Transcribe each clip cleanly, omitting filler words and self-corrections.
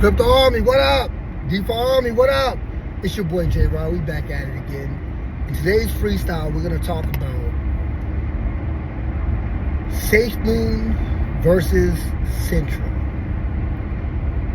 Crypto Army, what up? DeFi Army, what up? It's your boy J-Rod. We back at it again. In today's freestyle, we're going to talk about Safemoon versus Centra.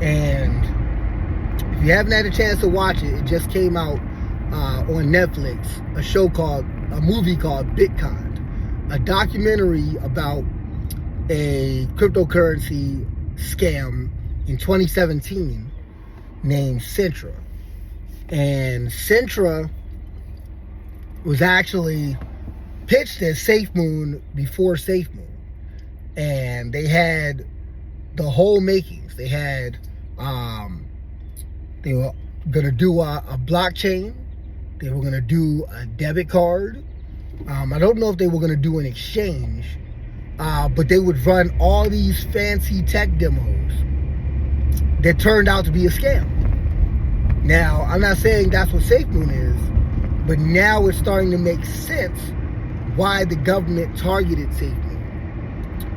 And if you haven't had a chance to watch it, it just came out on Netflix, a movie called Bitconned, a documentary about a cryptocurrency scam in 2017 named Centra. And Centra was actually pitched as Safemoon before Safemoon. And they had the whole makings. They had, they were going to do a blockchain. They were going to do a debit card. I don't know if they were going to do an exchange, but they would run all these fancy tech demos that turned out to be a scam. Now, I'm not saying that's what Safemoon is, but now it's starting to make sense why the government targeted Safemoon.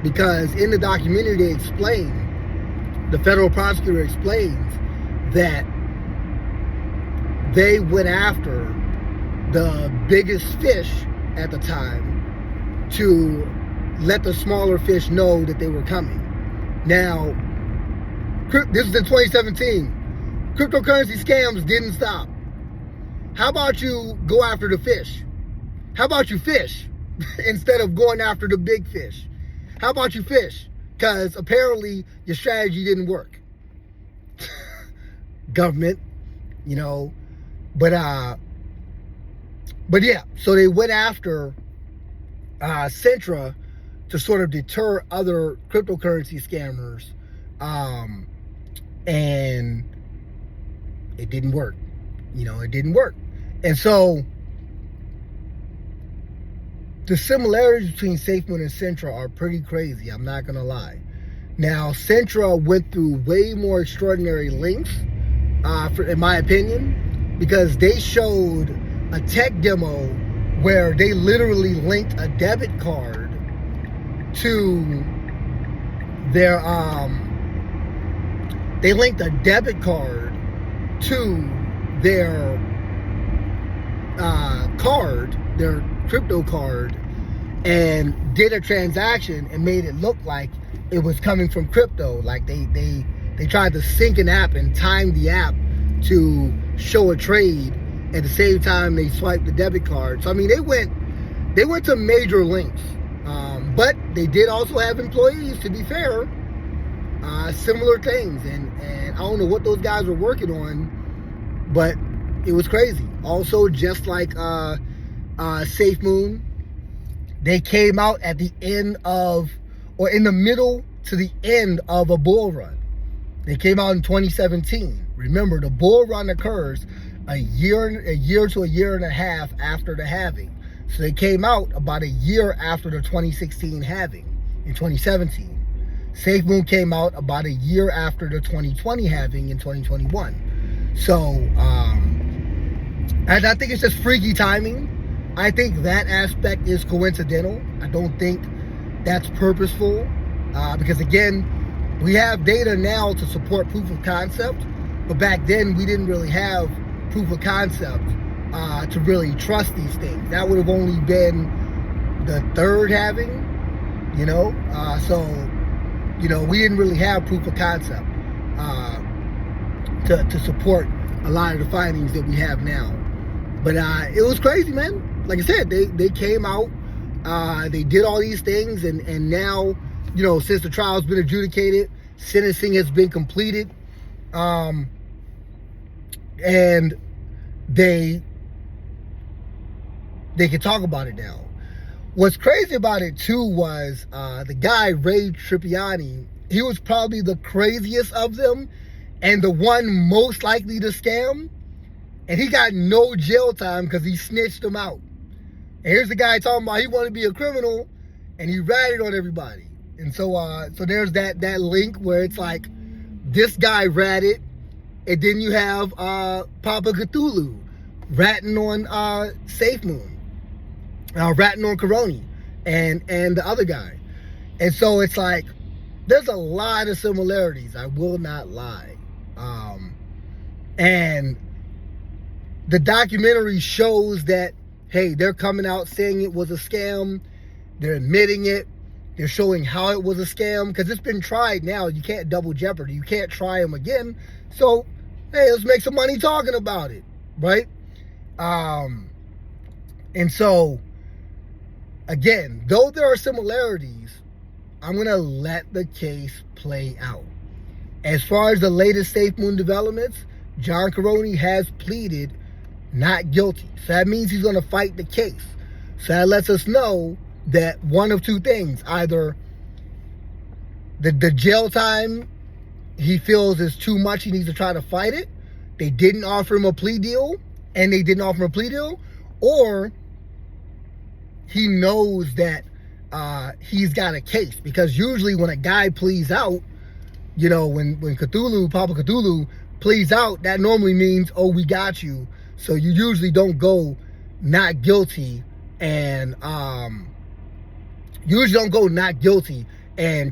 Because in the documentary, they explain, the federal prosecutor explains that they went after the biggest fish at the time to let the smaller fish know that they were coming. Now, this is in 2017. Cryptocurrency scams didn't stop. How about you go after the fish? How about you fish instead of going after the big fish? How about you fish? Because apparently your strategy didn't work. Government, you know. But yeah, so they went after Centra to sort of deter other cryptocurrency scammers. And it didn't work. You know, it didn't work. And so the similarities between Safemoon and Centra are pretty crazy, I'm not gonna lie. Now, Centra went through way more extraordinary lengths, in my opinion, because they showed a tech demo where they literally linked a debit card to their they linked a debit card to their card, their crypto card, and did a transaction and made it look like it was coming from crypto. Like they tried to sync an app and time the app to show a trade at the same time they swiped the debit card. So I mean, they went to major lengths, but they did also have employees, to be fair, similar things, and I don't know what those guys were working on, but it was crazy. Also, just like Safemoon, they came out at the end of, or in the middle to the end of a bull run. They came out in 2017. Remember, the bull run occurs a year to a year and a half after the halving. So they came out about a year after the 2016 halving in 2017. Safemoon came out about a year after the 2020 halving in 2021. So, and I think it's just freaky timing. I think that aspect is coincidental. I don't think that's purposeful, because again, we have data now to support proof of concept, but back then we didn't really have proof of concept to really trust these things. That would have only been the third halving, you know, so, you know, we didn't really have proof of concept to support a lot of the findings that we have now. But it was crazy, man. Like I said, they came out, they did all these things, and now, you know, since the trial's been adjudicated, sentencing has been completed, and they can talk about it now. What's crazy about it too was the guy, Ray Trippiani, he was probably the craziest of them and the one most likely to scam, and he got no jail time because he snitched them out. And here's the guy talking about he wanted to be a criminal, and he ratted on everybody. And so so there's that link where it's like, this guy ratted, and then you have Papa Cthulhu ratting on Safemoon, ratting on Coroni, and the other guy. And so it's like, there's a lot of similarities, I will not lie. And the documentary shows that, hey, they're coming out saying it was a scam. They're admitting it. They're showing how it was a scam, because it's been tried now. You can't double jeopardy. You can't try them again. So, hey, let's make some money talking about it, right? And so, again, though there are similarities, I'm going to let the case play out. As far as the latest Safemoon developments, John Caroni has pleaded not guilty. So that means he's going to fight the case. So that lets us know that one of two things: either the jail time he feels is too much, he needs to try to fight it, they didn't offer him a plea deal, or he knows that he's got a case. Because usually when a guy pleads out, you know, when Papa Cthulhu pleads out, that normally means, oh, we got you. So you usually don't go not guilty and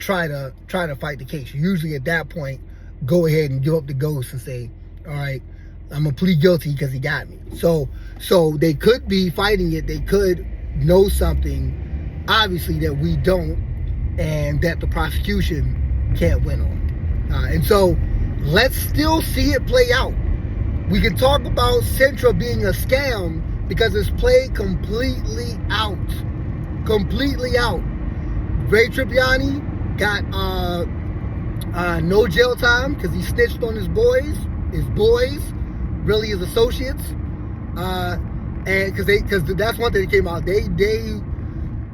try to fight the case. You usually at that point go ahead and give up the ghost and say, all right, I'm gonna plead guilty because he got me. So they could be fighting it. They could know something, obviously, that we don't, and that the prosecution can't win on. And so let's still see it play out. We can talk about Centra being a scam because it's played completely out. Completely out. Ray Trippiani got no jail time because he snitched on his boys, really his associates. And because that's one thing that came out. They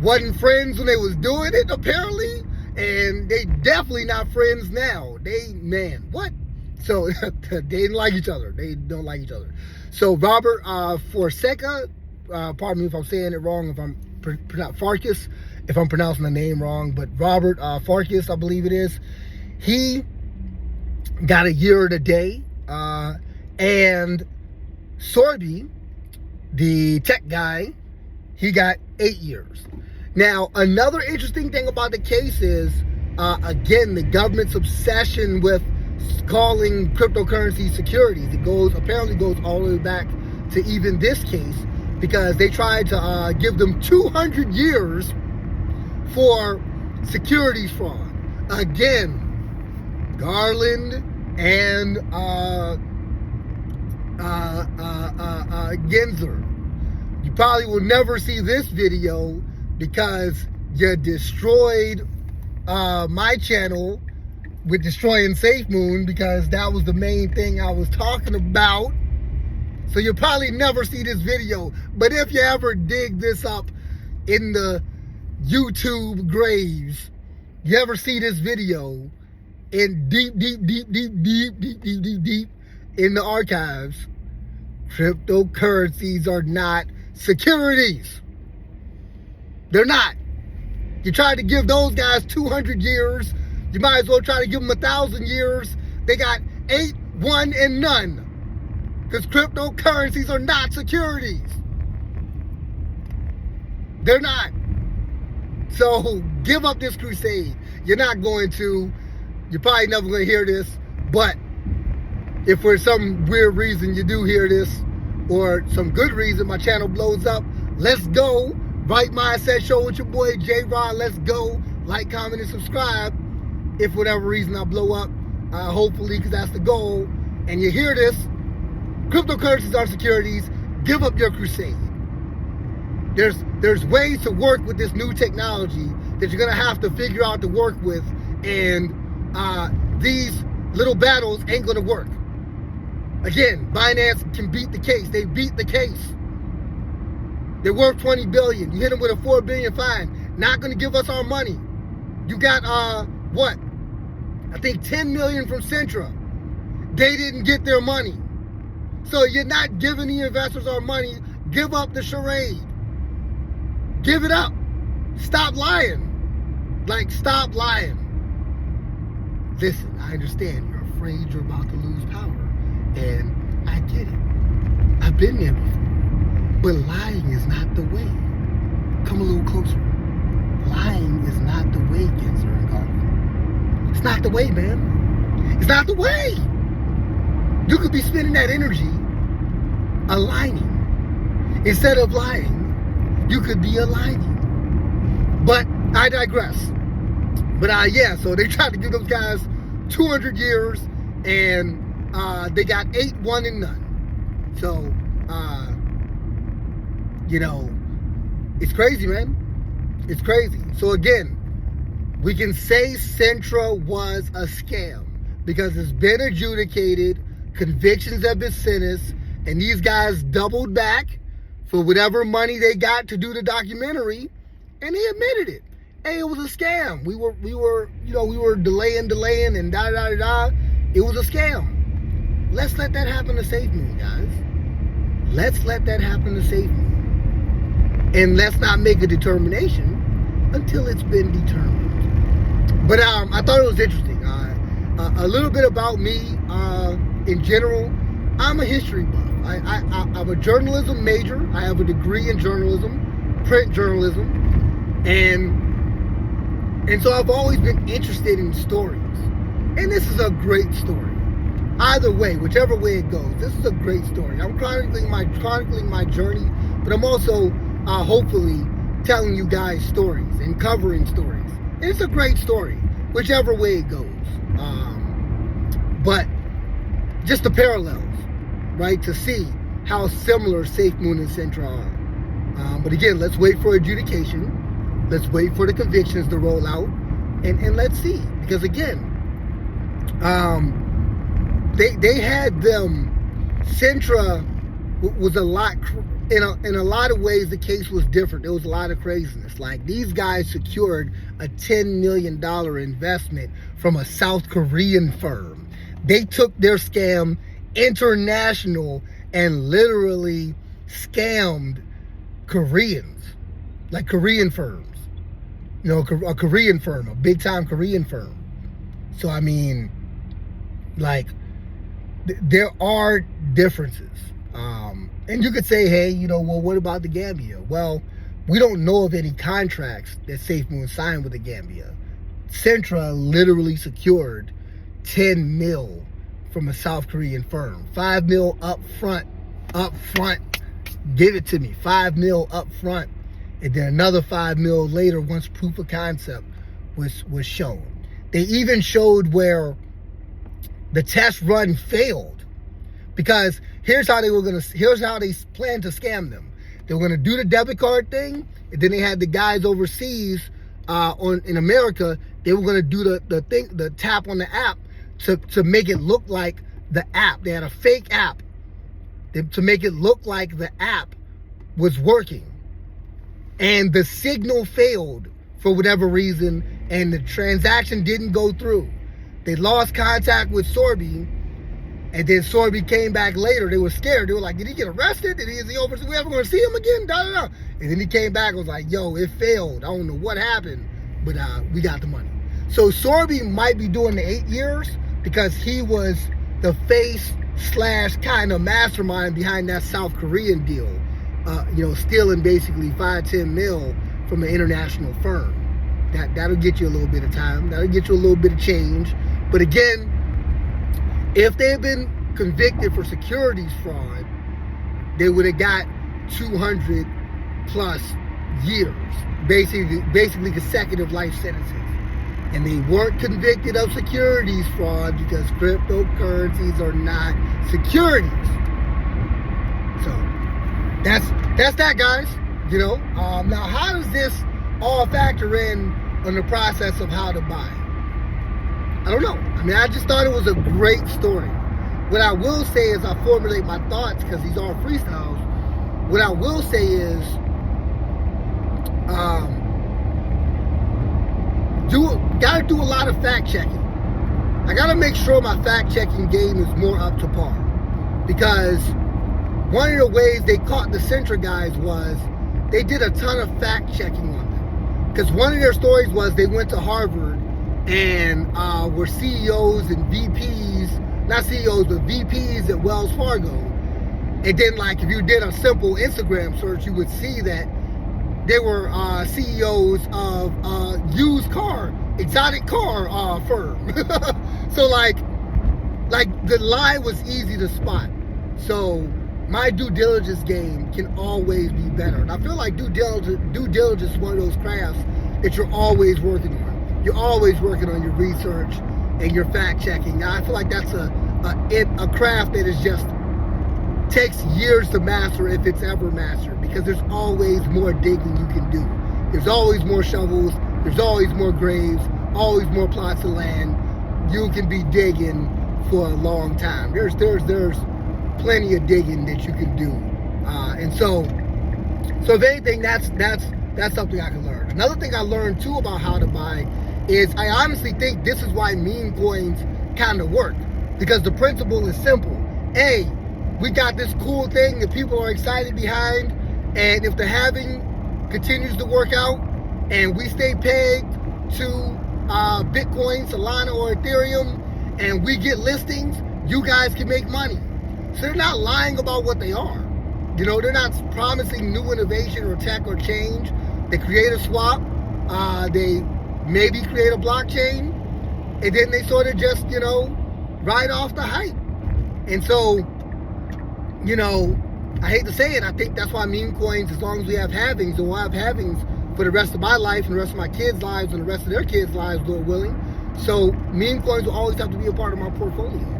wasn't friends when they was doing it, apparently, and they definitely not friends now. What? So they didn't like each other. They don't like each other. So Robert Fonseca, pardon me if I'm saying it wrong, if I'm Farkas, if I'm pronouncing the name wrong, but Robert Farkas, I believe it is, he got a year and a day, and Sorby, the tech guy, he got 8 years. Now, another interesting thing about the case is, again, the government's obsession with calling cryptocurrency securities. It apparently goes all the way back to even this case, because they tried to give them 200 years for securities fraud. Again, Garland and Gensler. You probably will never see this video because you destroyed my channel with destroying Safemoon, because that was the main thing I was talking about. So you'll probably never see this video. But if you ever dig this up in the YouTube graves, you ever see this video in deep in the archives, cryptocurrencies are not securities. They're not. You tried to give those guys 200 years. You might as well try to give them 1,000 years. They got 8, 1, and none. Because cryptocurrencies are not securities. They're not. So give up this crusade. You're not going to. You're probably never going to hear this. But if for some weird reason you do hear this, or some good reason my channel blows up, let's go. Right Mindset Show with your boy J-Rod. Let's go. Like, comment, and subscribe. If for whatever reason I blow up, hopefully, because that's the goal, and you hear this, cryptocurrencies are securities, give up your crusade. There's ways to work with this new technology that you're going to have to figure out to work with, and these little battles ain't going to work. Again, Binance can beat the case. They beat the case. They're worth $20 billion. You hit them with a $4 billion fine. Not going to give us our money. You got, what? I think $10 million from Centra. They didn't get their money. So you're not giving the investors our money. Give up the charade. Give it up. Stop lying. Like, stop lying. Listen, I understand you're afraid you're about to lose power. And I get it. I've been there before. But lying is not the way. Come a little closer. Lying is not the way, Gensler and Garland. It's not the way, man. It's not the way. You could be spending that energy aligning. Instead of lying, you could be aligning. But I digress. But yeah, so they tried to give those guys 200 years, and they got 8, 1, and none. So, you know, it's crazy, man. It's crazy. So again, we can say Centra was a scam because it's been adjudicated, convictions have been sentenced, and these guys doubled back for whatever money they got to do the documentary, and they admitted it. Hey, it was a scam. We were delaying, and da. It was a scam. Let's let that happen to Safemoon, guys. Let's let that happen to Safemoon. And let's not make a determination until it's been determined. But I thought it was interesting. A little bit about me in general. I'm a history buff. I'm a journalism major. I have a degree in journalism, print journalism, and so I've always been interested in stories. And this is a great story. Either way, whichever way it goes, this is a great story. I'm chronicling my journey, but I'm also hopefully telling you guys stories and covering stories. And it's a great story, whichever way it goes. But just the parallels, right, to see how similar Safemoon and Centra are. But again, let's wait for adjudication. Let's wait for the convictions to roll out, and let's see. Because again, they had them. Centra was a lot. In a lot of ways, the case was different. There was a lot of craziness. Like, these guys secured a $10 million investment from a South Korean firm. They took their scam international and literally scammed Koreans, like Korean firms. You know, a Korean firm, a big-time Korean firm. So, I mean, like, there are differences. And you could say, hey, you know, well, what about the Gambia? Well, we don't know of any contracts that Safemoon signed with the Gambia. Centra literally secured 10 mil from a South Korean firm. 5 mil up front, give it to me. 5 mil up front, and then another 5 mil later once proof of concept was shown. They even showed where the test run failed. Because here's how they planned to scam them. They were gonna do the debit card thing, and then they had the guys overseas in America. They were gonna do the tap on the app to make it look like the app. They had a fake app to make it look like the app was working, and the signal failed for whatever reason, and the transaction didn't go through. They lost contact with Sorby. And then Sorby came back later. They were scared. They were like, did he get arrested? Is he overseas? We ever going to see him again? And then he came back and was like, yo, it failed. I don't know what happened, but we got the money. So Sorby might be doing the 8 years because he was the face / kind of mastermind behind that South Korean deal. Stealing basically 5-10 mil from an international firm. That'll get you a little bit of time. That'll get you a little bit of change. But again, if they'd been convicted for securities fraud, they would have got 200 plus years, basically consecutive life sentences. And they weren't convicted of securities fraud because cryptocurrencies are not securities. So that's that, guys. Now how does this all factor in on the process of how to buy? I don't know. I mean, I just thought it was a great story. What I will say is I formulate my thoughts because these are freestyles. What I will say is gotta do a lot of fact checking. I gotta make sure my fact checking game is more up to par. Because one of the ways they caught the Centra guys was they did a ton of fact checking on them. Because one of their stories was they went to Harvard and were CEOs and VPs, not CEOs, but VPs at Wells Fargo. And then, like, if you did a simple Instagram search, you would see that they were CEOs of exotic car firm. So, like, like the lie was easy to spot. So my due diligence game can always be better. And I feel like due diligence is one of those crafts that you're always working on. You're always working on your research and your fact checking. Now, I feel like that's a craft that is just takes years to master if it's ever mastered, because there's always more digging you can do. There's always more shovels. There's always more graves. Always more plots of land. You can be digging for a long time. There's plenty of digging that you can do, and so if anything, that's something I can learn. Another thing I learned too about how to buy is I honestly think this is why meme coins kind of work, because the principle is simple. A, we got this cool thing that people are excited behind, and if the halving continues to work out and we stay pegged to Bitcoin, Solana, or Ethereum, and we get listings, you guys can make money. So they're not lying about what they are. You know, they're not promising new innovation or tech or change. They create a swap. They maybe create a blockchain. And then they sort of just, you know, ride off the hype. And so, you know, I hate to say it, I think that's why meme coins, as long as we have halvings, and we'll have halvings for the rest of my life and the rest of my kids' lives and the rest of their kids' lives, Lord willing. So meme coins will always have to be a part of my portfolio.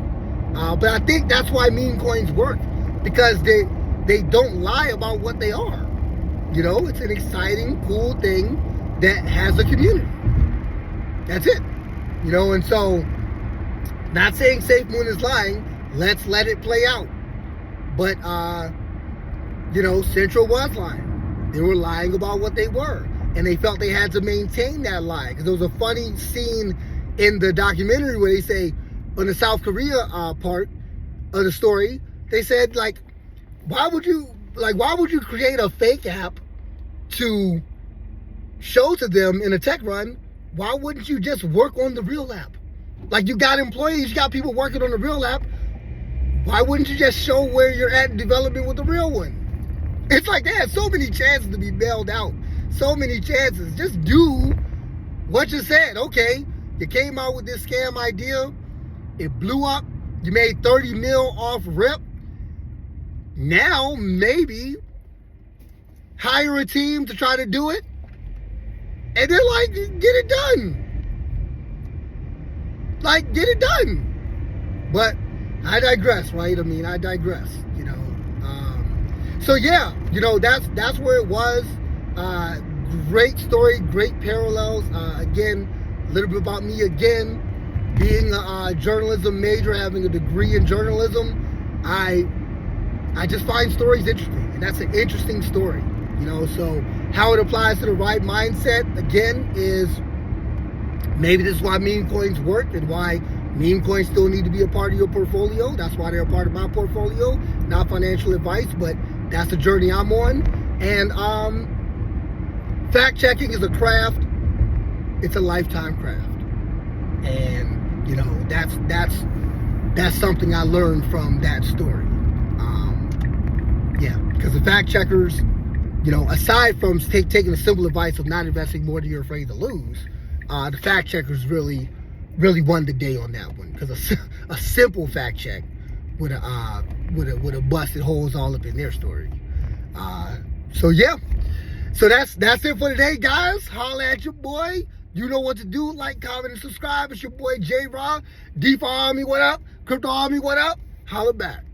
But I think that's why meme coins work, because they don't lie about what they are. You know, it's an exciting, cool thing that has a community. That's it. You know, and so, not saying Safemoon is lying. Let's let it play out. But, you know, Centra was lying. They were lying about what they were. And they felt they had to maintain that lie. Because there was a funny scene in the documentary where they say, on the South Korea part of the story, they said, like, why would you create a fake app to show to them in a tech run? Why wouldn't you just work on the real app? Like, you got employees, you got people working on the real app. Why wouldn't you just show where you're at in development with the real one? It's like they had so many chances to be bailed out. So many chances. Just do what you said. Okay, you came out with this scam idea. It blew up. You made 30 mil off rip. Now, maybe hire a team to try to do it. And they're like, get it done. Like, get it done. But I digress, right? I mean, I digress, you know. So, yeah, you know, that's where it was. Great story, great parallels. Again, a little bit about me again. Being a journalism major, having a degree in journalism, I just find stories interesting, and that's an interesting story, you know. So how it applies to the right mindset, again, is maybe this is why meme coins work and why meme coins still need to be a part of your portfolio. That's why they're a part of my portfolio. Not financial advice, but that's the journey I'm on. And fact checking is a craft. It's a lifetime craft, and you know, that's something I learned from that story. Yeah, because the fact checkers, you know, aside from taking the simple advice of not investing more than you're afraid to lose, the fact checkers really won the day on that one. Because a simple fact check would have busted holes all up in their story. So yeah, so that's it for today, guys. Holla at your boy. You know what to do. Like, comment, and subscribe. It's your boy J Raw. DeFi Army, what up? Crypto Army, what up? Holla back.